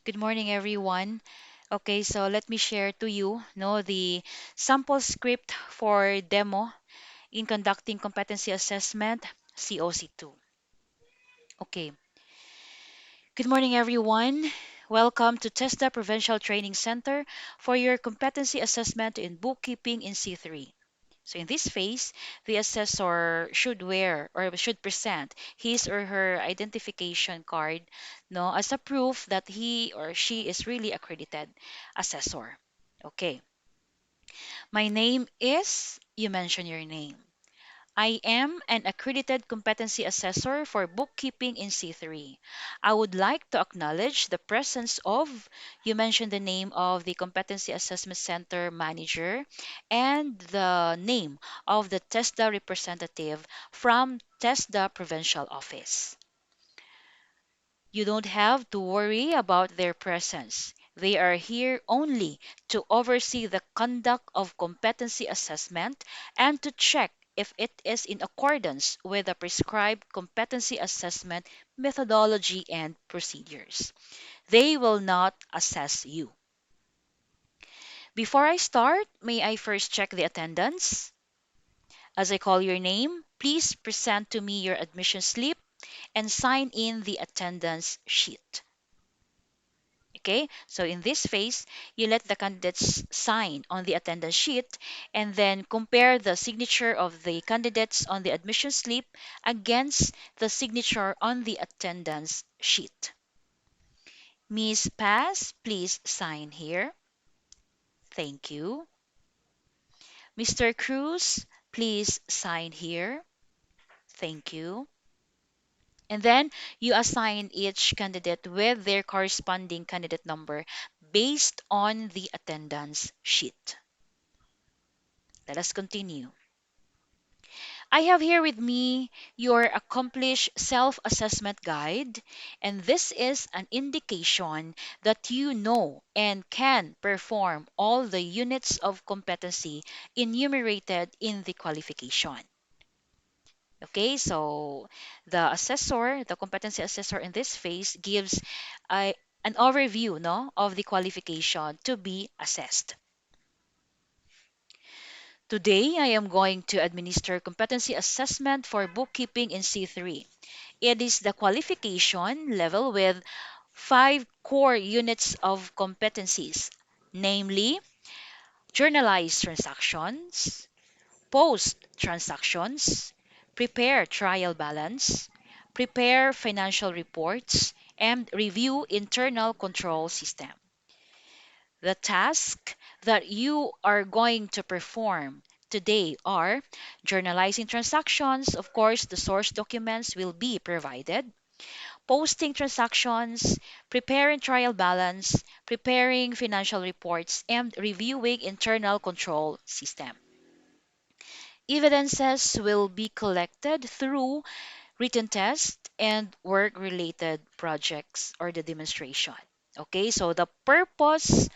Good morning, everyone. Okay, so let me share to you, the sample script for demo in conducting competency assessment, COC2. Okay. Good morning, everyone. Welcome to TESDA Provincial Training Center for your competency assessment in bookkeeping in C3. So in this phase, the assessor should wear or should present his or her identification card, no, as a proof that he or she is really accredited assessor. Okay. My name is, you mention your name. I am an accredited competency assessor for bookkeeping in C3. I would like to acknowledge the presence of, you mentioned the name of the Competency Assessment Center manager and the name of the TESDA representative from TESDA Provincial Office. You don't have to worry about their presence. They are here only to oversee the conduct of competency assessment and to check if it is in accordance with the prescribed competency assessment methodology and procedures. They will not assess you. Before I start, may I first check the attendance? As I call your name, please present to me your admission slip and sign in the attendance sheet. Okay, so in this phase, you let the candidates sign on the attendance sheet and then compare the signature of the candidates on the admission slip against the signature on the attendance sheet. Miss Pass, please sign here. Thank you. Mr. Cruz, please sign here. Thank you. And then you assign each candidate with their corresponding candidate number based on the attendance sheet. Let us continue. I have here with me your accomplished self assessment guide, and this is an indication that you know and can perform all the units of competency enumerated in the qualification. Okay, so the assessor, the competency assessor in this phase gives a, an overview, no, of the qualification to be assessed. Today, I am going to administer competency assessment for bookkeeping in C3. It is the qualification level with five core units of competencies, namely journalize transactions, post transactions, prepare trial balance, prepare financial reports, and review internal control system. The tasks that you are going to perform today are journalizing transactions. Of course, the source documents will be provided. Posting transactions, preparing trial balance, preparing financial reports, and reviewing internal control system. Evidences will be collected through written tests and work-related projects or the demonstration. Okay, so the purpose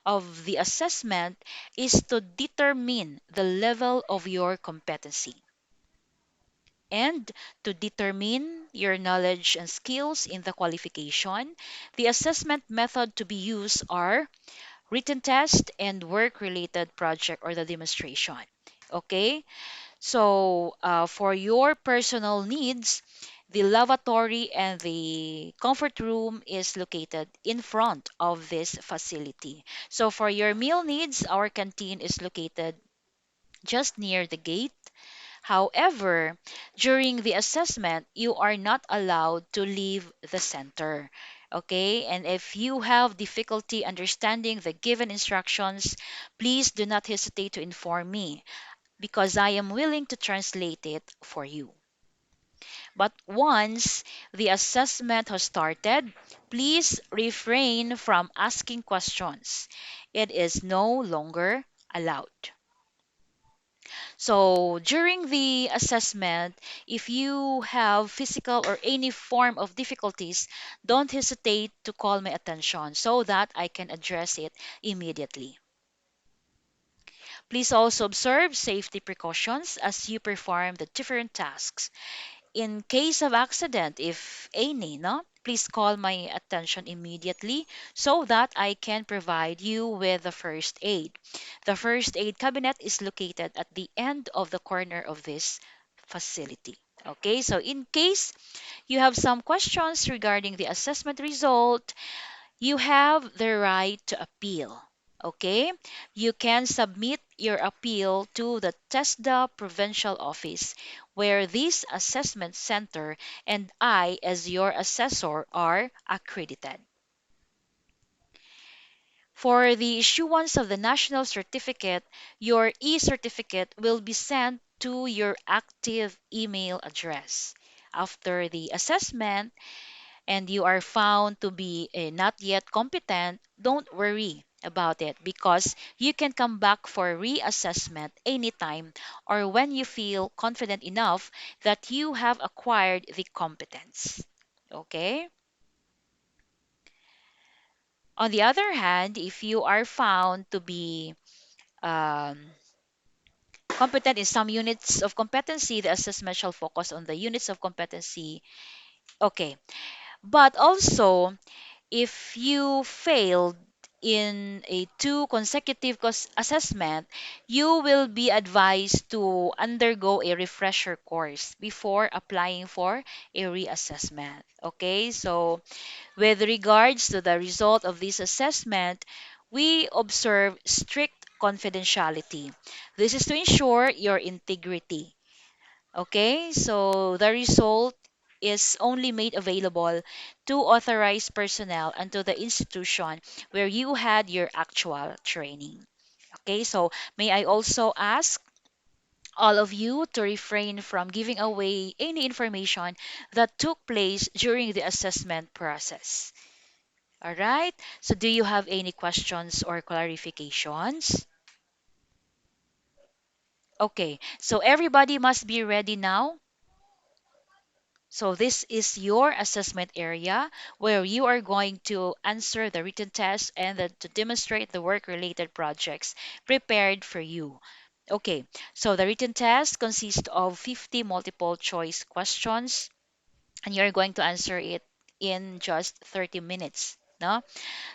of the assessment is to determine the level of your competency and to determine your knowledge and skills in the qualification. The assessment method to be used are written test and work-related project or the demonstration. Okay, so for your personal needs, the lavatory and the comfort room is located in front of this facility. So for your meal needs, our canteen is located just near the gate. However, during the assessment, you are not allowed to leave the center. Okay, and if you have difficulty understanding the given instructions, please do not hesitate to inform me because I am willing to translate it for you. But once the assessment has started, please refrain from asking questions. It is no longer allowed. So during the assessment, if you have physical or any form of difficulties, don't hesitate to call my attention so that I can address it immediately. Please also observe safety precautions as you perform the different tasks. in case of accident, if any, no, please call my attention immediately so that I can provide you with the first aid. The first aid cabinet is located at the end of the corner of this facility. Okay, so in case you have some questions regarding the assessment result, you have the right to appeal. Okay? You can submit your appeal to the TESDA provincial office where this assessment center and I, as your assessor, are accredited. For the issuance of the national certificate, your e-certificate will be sent to your active email address. After the assessment, and you are found to be not yet competent, don't worry about it because you can come back for reassessment anytime or when you feel confident enough that you have acquired the competence. Okay? On the other hand, if you are found to be um, competent in some units of competency, the assessment shall focus on the units of competency. Okay. But also, if you failed in a two consecutive assessment, you will be advised to undergo a refresher course before applying for a reassessment. Okay, so with regards to the result of this assessment, we observe strict confidentiality. This is to ensure your integrity. Okay, so the result is only made available to authorized personnel and to the institution where you had your actual training. Okay, so may I also ask all of you to refrain from giving away any information that took place during the assessment process. All right, so do you have any questions or clarifications? Okay, so everybody must be ready now. So this is your assessment area where you are going to answer the written test and then to demonstrate the work-related projects prepared for you. Okay, so the written test consists of 50 multiple choice questions and you're going to answer it in just 30 minutes. No?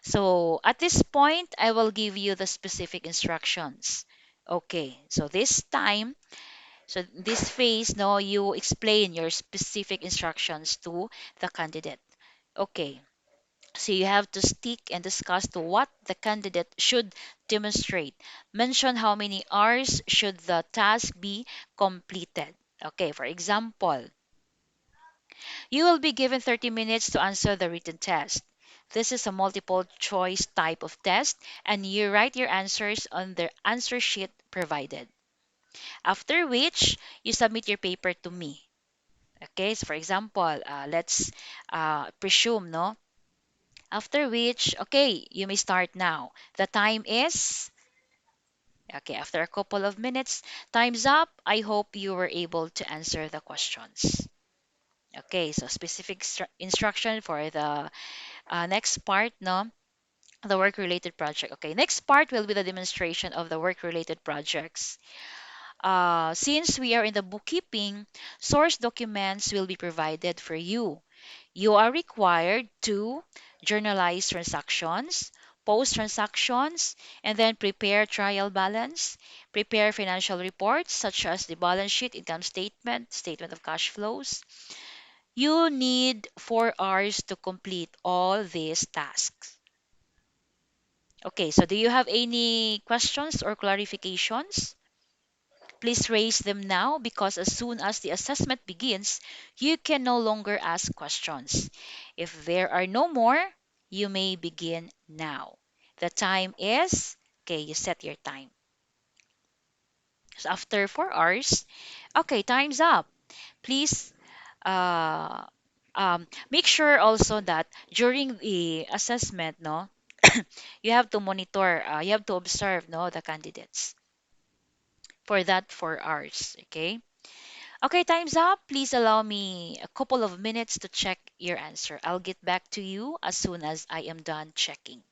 So at this point, I will give you the specific instructions. Okay, so this time so this phase, no, you explain your specific instructions to the candidate. Okay. So you have to stick and discuss to what the candidate should demonstrate. Mention how many hours should the task be completed. Okay, for example, you will be given 30 minutes to answer the written test. This is a multiple choice type of test, and you write your answers on the answer sheet provided. After which, you submit your paper to me. Okay, so for example, let's presume, no? After which, okay, you may start now. The time is, okay, after a couple of minutes, time's up. I hope you were able to answer the questions. Okay, so specific instruction for the next part, no? The work-related project. Okay, next part will be the demonstration of the work-related projects. Since we are in the bookkeeping, source documents will be provided for you. You are required to journalize transactions, post transactions, and then prepare trial balance, prepare financial reports such as the balance sheet, income statement, statement of cash flows. You need 4 hours to complete all these tasks. Okay, so do you have any questions or clarifications? Please raise them now because as soon as the assessment begins, you can no longer ask questions. If there are no more, you may begin now. The time is, okay, you set your time. So after 4 hours, okay, time's up. Please uh, make sure also that during the assessment, no, you have to monitor, you have to observe, no, the candidates for that 4 hours, okay? Okay, time's up. Please allow me a couple of minutes to check your answer. I'll get back to you as soon as I am done checking.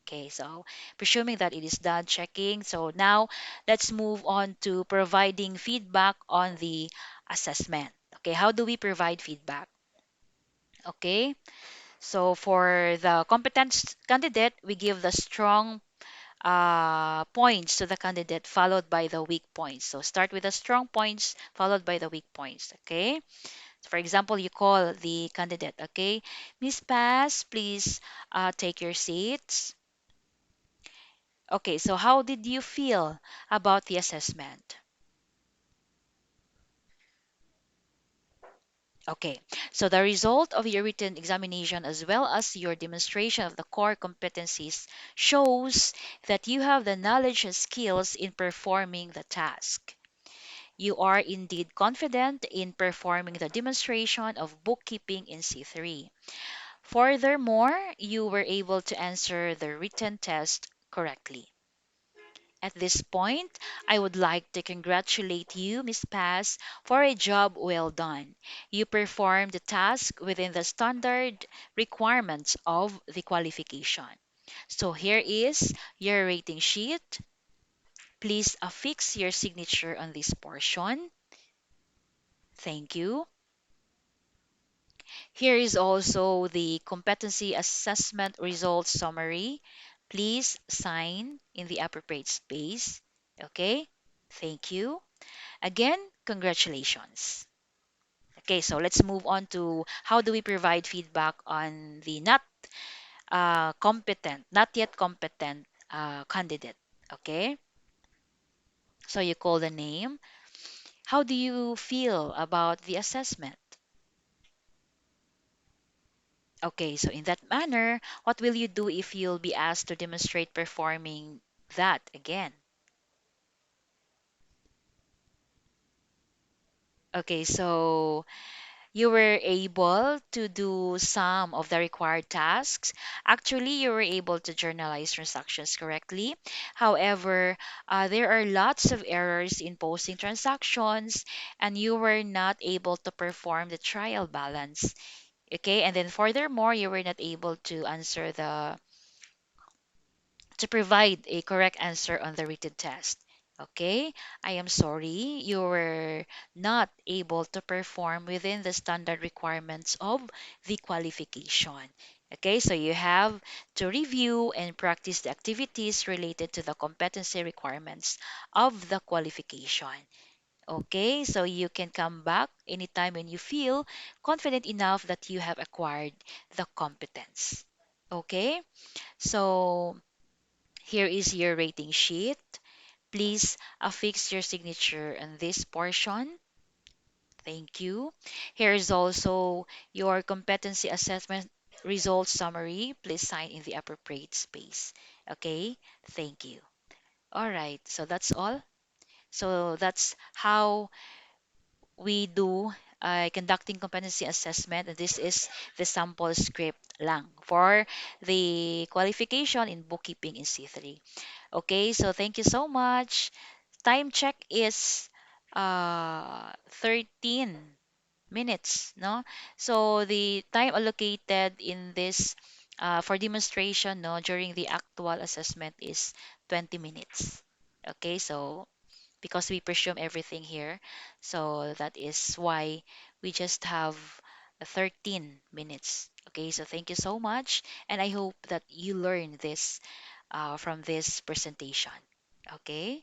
Okay, so presuming that it is done checking, so now let's move on to providing feedback on the assessment. Okay, how do we provide feedback? Okay, so for the competent candidate, we give the strong points to the candidate followed by the weak points. So start with the strong points followed by the weak points. Okay. For example, you call the candidate. Okay, Miss Pass, please take your seats. Okay, so how did you feel about the assessment? Okay, so the result of your written examination as well as your demonstration of the core competencies shows that you have the knowledge and skills in performing the task. You are indeed confident in performing the demonstration of bookkeeping in C3. Furthermore, you were able to answer the written test correctly. At this point, I would like to congratulate you, Miss Pass, for a job well done. You performed the task within the standard requirements of the qualification. So here is your rating sheet. Please affix your signature on this portion. Thank you. Here is also the competency assessment results summary. Please sign in the appropriate space. Okay, thank you. Again, congratulations. Okay, so let's move on to how do we provide feedback on the not competent, not yet competent candidate. Okay, so you call the name. How do you feel about the assessment? Okay, so in that manner, what will you do if you'll be asked to demonstrate performing that again? Okay, so you were able to do some of the required tasks. Actually, you were able to journalize transactions correctly. However, there are lots of errors in posting transactions, and you were not able to perform the trial balance. Okay, and then furthermore, you were not able to answer the to provide a correct answer on the written test. Okay, I am sorry you were not able to perform within the standard requirements of the qualification. Okay, so you have to review and practice the activities related to the competency requirements of the qualification. Okay, so you can come back anytime when you feel confident enough that you have acquired the competence. Okay, so here is your rating sheet. Please affix your signature on this portion. Thank you. Here is also your competency assessment results summary. Please sign in the appropriate space. Okay, thank you. All right, so that's all. So that's how we do conducting competency assessment. And this is the sample script lang for the qualification in bookkeeping in C3. Okay, so thank you so much. Time check is 13 minutes, no? So the time allocated in this for demonstration, no, during the actual assessment is 20 minutes. Okay, so because we presume everything here, so that is why we just have 13 minutes. Okay, so thank you so much, and I hope that you learn this from this presentation. Okay?